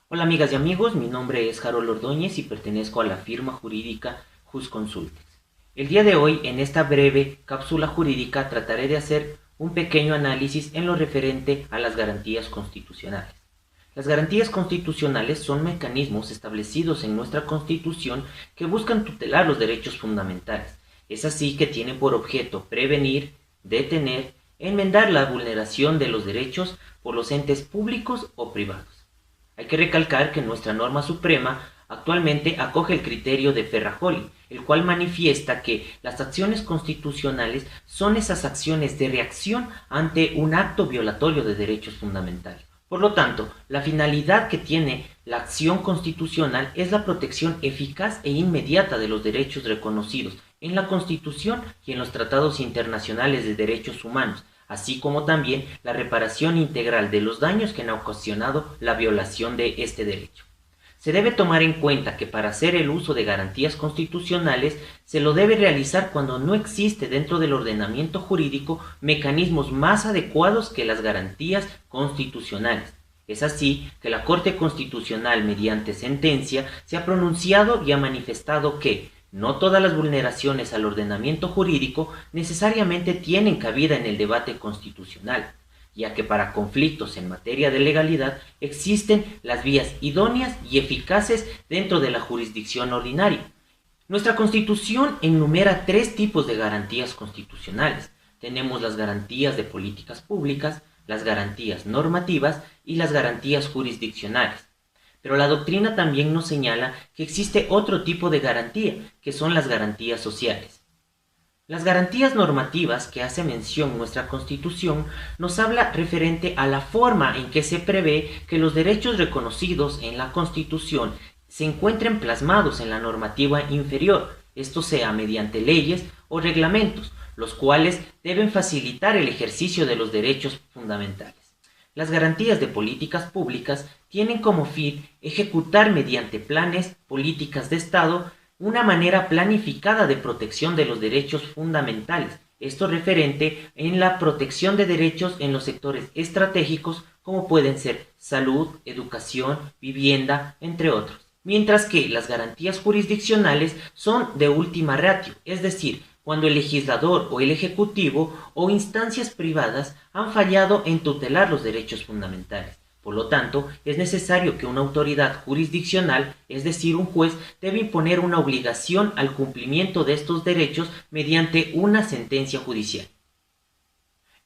Hola amigas y amigos, mi nombre es Harold Ordóñez y pertenezco a la firma jurídica JusConsultes. El día de hoy, en esta breve cápsula jurídica, trataré de hacer un pequeño análisis en lo referente a las garantías constitucionales. Las garantías constitucionales son mecanismos establecidos en nuestra Constitución que buscan tutelar los derechos fundamentales. Es así que tienen por objeto prevenir, detener, enmendar la vulneración de los derechos por los entes públicos o privados. Hay que recalcar que nuestra norma suprema actualmente acoge el criterio de Ferrajoli, el cual manifiesta que las acciones constitucionales son esas acciones de reacción ante un acto violatorio de derechos fundamentales. Por lo tanto, la finalidad que tiene la acción constitucional es la protección eficaz e inmediata de los derechos reconocidos en la Constitución y en los tratados internacionales de derechos humanos, así como también la reparación integral de los daños que han ocasionado la violación de este derecho. Se debe tomar en cuenta que para hacer el uso de garantías constitucionales se lo debe realizar cuando no existe dentro del ordenamiento jurídico mecanismos más adecuados que las garantías constitucionales. Es así que la Corte Constitucional, mediante sentencia, se ha pronunciado y ha manifestado que no todas las vulneraciones al ordenamiento jurídico necesariamente tienen cabida en el debate constitucional, ya que para conflictos en materia de legalidad existen las vías idóneas y eficaces dentro de la jurisdicción ordinaria. Nuestra Constitución enumera 3 tipos de garantías constitucionales. Tenemos las garantías de políticas públicas, las garantías normativas y las garantías jurisdiccionales. Pero la doctrina también nos señala que existe otro tipo de garantía, que son las garantías sociales. Las garantías normativas que hace mención nuestra Constitución nos habla referente a la forma en que se prevé que los derechos reconocidos en la Constitución se encuentren plasmados en la normativa inferior, esto sea mediante leyes o reglamentos, los cuales deben facilitar el ejercicio de los derechos fundamentales. Las garantías de políticas públicas tienen como fin ejecutar mediante planes, políticas de Estado, una manera planificada de protección de los derechos fundamentales, esto referente en la protección de derechos en los sectores estratégicos como pueden ser salud, educación, vivienda, entre otros. Mientras que las garantías jurisdiccionales son de última ratio, es decir, cuando el legislador o el ejecutivo o instancias privadas han fallado en tutelar los derechos fundamentales. Por lo tanto, es necesario que una autoridad jurisdiccional, es decir, un juez, debe imponer una obligación al cumplimiento de estos derechos mediante una sentencia judicial.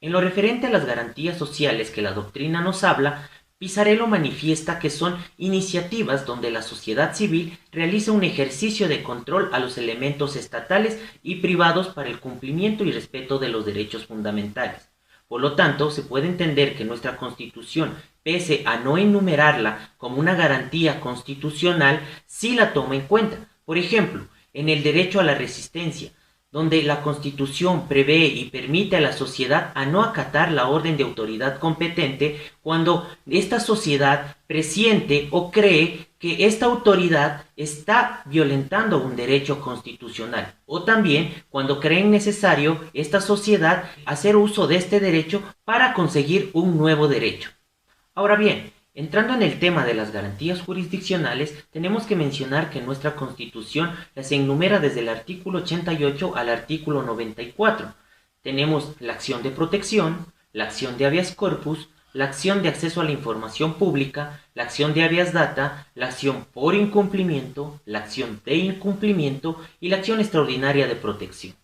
En lo referente a las garantías sociales que la doctrina nos habla, Pisarello manifiesta que son iniciativas donde la sociedad civil realiza un ejercicio de control a los elementos estatales y privados para el cumplimiento y respeto de los derechos fundamentales. Por lo tanto, se puede entender que nuestra Constitución, pese a no enumerarla como una garantía constitucional, sí la toma en cuenta. Por ejemplo, en el derecho a la resistencia, donde la Constitución prevé y permite a la sociedad a no acatar la orden de autoridad competente cuando esta sociedad presiente o cree que esta autoridad está violentando un derecho constitucional, o también cuando creen necesario esta sociedad hacer uso de este derecho para conseguir un nuevo derecho. Ahora bien, entrando en el tema de las garantías jurisdiccionales, tenemos que mencionar que nuestra Constitución las enumera desde el artículo 88 al artículo 94. Tenemos la acción de protección, la acción de habeas corpus, la acción de acceso a la información pública, la acción de habeas data, la acción por incumplimiento, la acción de incumplimiento y la acción extraordinaria de protección.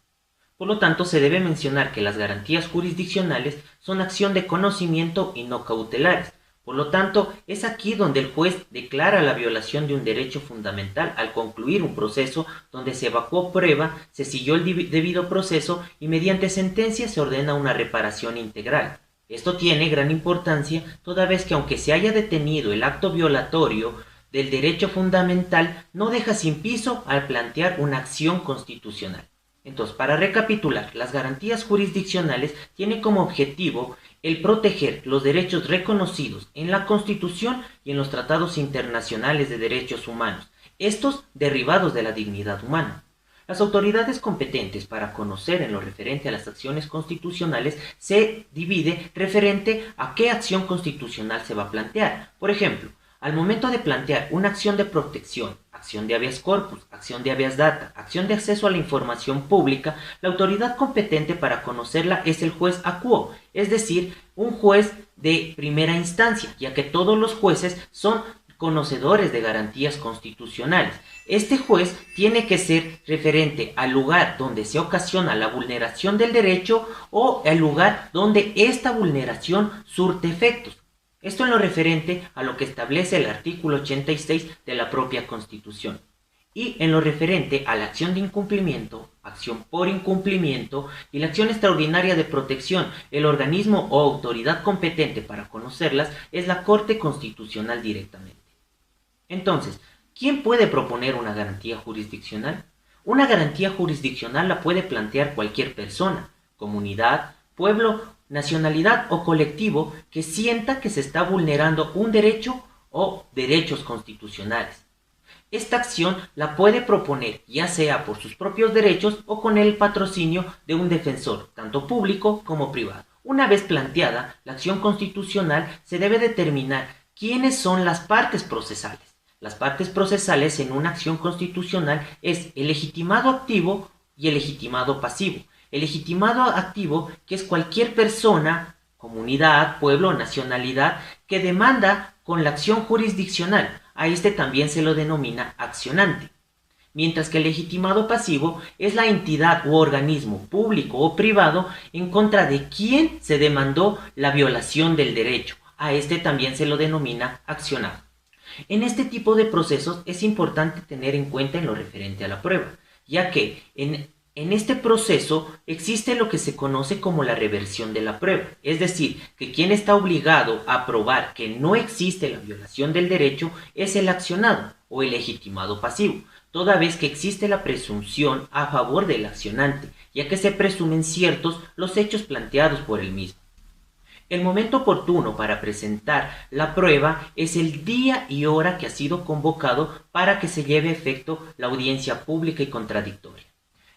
Por lo tanto, se debe mencionar que las garantías jurisdiccionales son acción de conocimiento y no cautelares. Por lo tanto, es aquí donde el juez declara la violación de un derecho fundamental al concluir un proceso donde se evacuó prueba, se siguió el debido proceso y mediante sentencia se ordena una reparación integral. Esto tiene gran importancia toda vez que aunque se haya detenido el acto violatorio del derecho fundamental, no deja sin piso al plantear una acción constitucional. Entonces, para recapitular, las garantías jurisdiccionales tienen como objetivo el proteger los derechos reconocidos en la Constitución y en los tratados internacionales de derechos humanos, estos derivados de la dignidad humana. Las autoridades competentes para conocer en lo referente a las acciones constitucionales se divide referente a qué acción constitucional se va a plantear. Por ejemplo, al momento de plantear una acción de protección, acción de habeas corpus, acción de habeas data, acción de acceso a la información pública, la autoridad competente para conocerla es el juez acuo, es decir, un juez de primera instancia, ya que todos los jueces son conocedores de garantías constitucionales. Este juez tiene que ser referente al lugar donde se ocasiona la vulneración del derecho o al lugar donde esta vulneración surte efectos. Esto en lo referente a lo que establece el artículo 86 de la propia Constitución. Y en lo referente a la acción de incumplimiento, acción por incumplimiento y la acción extraordinaria de protección, el organismo o autoridad competente para conocerlas es la Corte Constitucional directamente. Entonces, ¿quién puede proponer una garantía jurisdiccional? Una garantía jurisdiccional la puede plantear cualquier persona, comunidad, pueblo, nacionalidad o colectivo que sienta que se está vulnerando un derecho o derechos constitucionales. Esta acción la puede proponer ya sea por sus propios derechos o con el patrocinio de un defensor, tanto público como privado. Una vez planteada, la acción constitucional se debe determinar quiénes son las partes procesales. Las partes procesales en una acción constitucional es el legitimado activo y el legitimado pasivo. El legitimado activo, que es cualquier persona, comunidad, pueblo o nacionalidad que demanda con la acción jurisdiccional. A este también se lo denomina accionante. Mientras que el legitimado pasivo es la entidad u organismo público o privado en contra de quien se demandó la violación del derecho. A este también se lo denomina accionado. En este tipo de procesos es importante tener en cuenta en lo referente a la prueba, ya que en este proceso existe lo que se conoce como la reversión de la prueba, es decir, que quien está obligado a probar que no existe la violación del derecho es el accionado o el legitimado pasivo, toda vez que existe la presunción a favor del accionante, ya que se presumen ciertos los hechos planteados por el mismo. El momento oportuno para presentar la prueba es el día y hora que ha sido convocado para que se lleve a efecto la audiencia pública y contradictoria.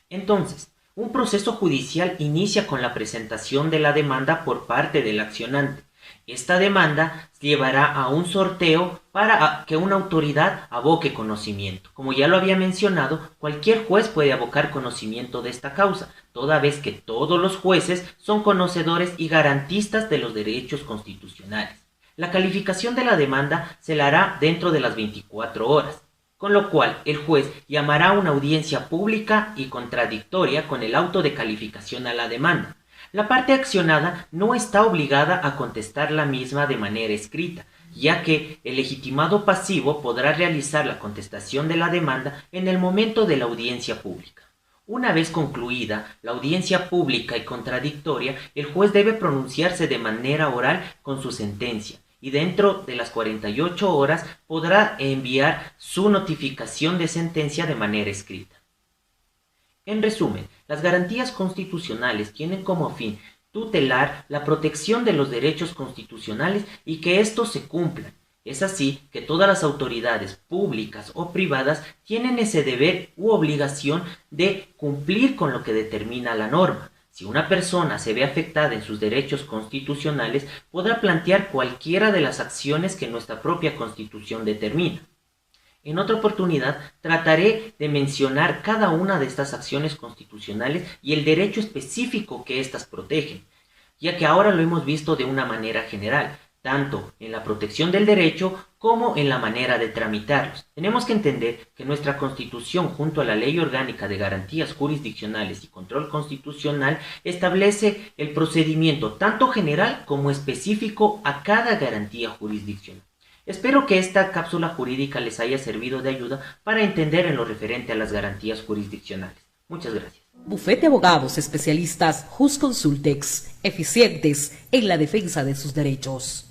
Entonces, un proceso judicial inicia con la presentación de la demanda por parte del accionante. Esta demanda llevará a un sorteo para que una autoridad aboque conocimiento. Como ya lo había mencionado, cualquier juez puede abocar conocimiento de esta causa, toda vez que todos los jueces son conocedores y garantistas de los derechos constitucionales. La calificación de la demanda se la hará dentro de las 24 horas, con lo cual el juez llamará a una audiencia pública y contradictoria con el auto de calificación a la demanda. La parte accionada no está obligada a contestar la misma de manera escrita, ya que el legitimado pasivo podrá realizar la contestación de la demanda en el momento de la audiencia pública. Una vez concluida la audiencia pública y contradictoria, el juez debe pronunciarse de manera oral con su sentencia y dentro de las 48 horas podrá enviar su notificación de sentencia de manera escrita. En resumen, las garantías constitucionales tienen como fin tutelar la protección de los derechos constitucionales y que estos se cumplan. Es así que todas las autoridades públicas o privadas tienen ese deber u obligación de cumplir con lo que determina la norma. Si una persona se ve afectada en sus derechos constitucionales, podrá plantear cualquiera de las acciones que nuestra propia Constitución determina. En otra oportunidad trataré de mencionar cada una de estas acciones constitucionales y el derecho específico que éstas protegen, ya que ahora lo hemos visto de una manera general, tanto en la protección del derecho como en la manera de tramitarlos. Tenemos que entender que nuestra Constitución, junto a la Ley Orgánica de Garantías Jurisdiccionales y Control Constitucional, establece el procedimiento tanto general como específico a cada garantía jurisdiccional. Espero que esta cápsula jurídica les haya servido de ayuda para entender en lo referente a las garantías jurisdiccionales. Muchas gracias. Bufete de Abogados Especialistas Jusconsultex, eficientes en la defensa de sus derechos.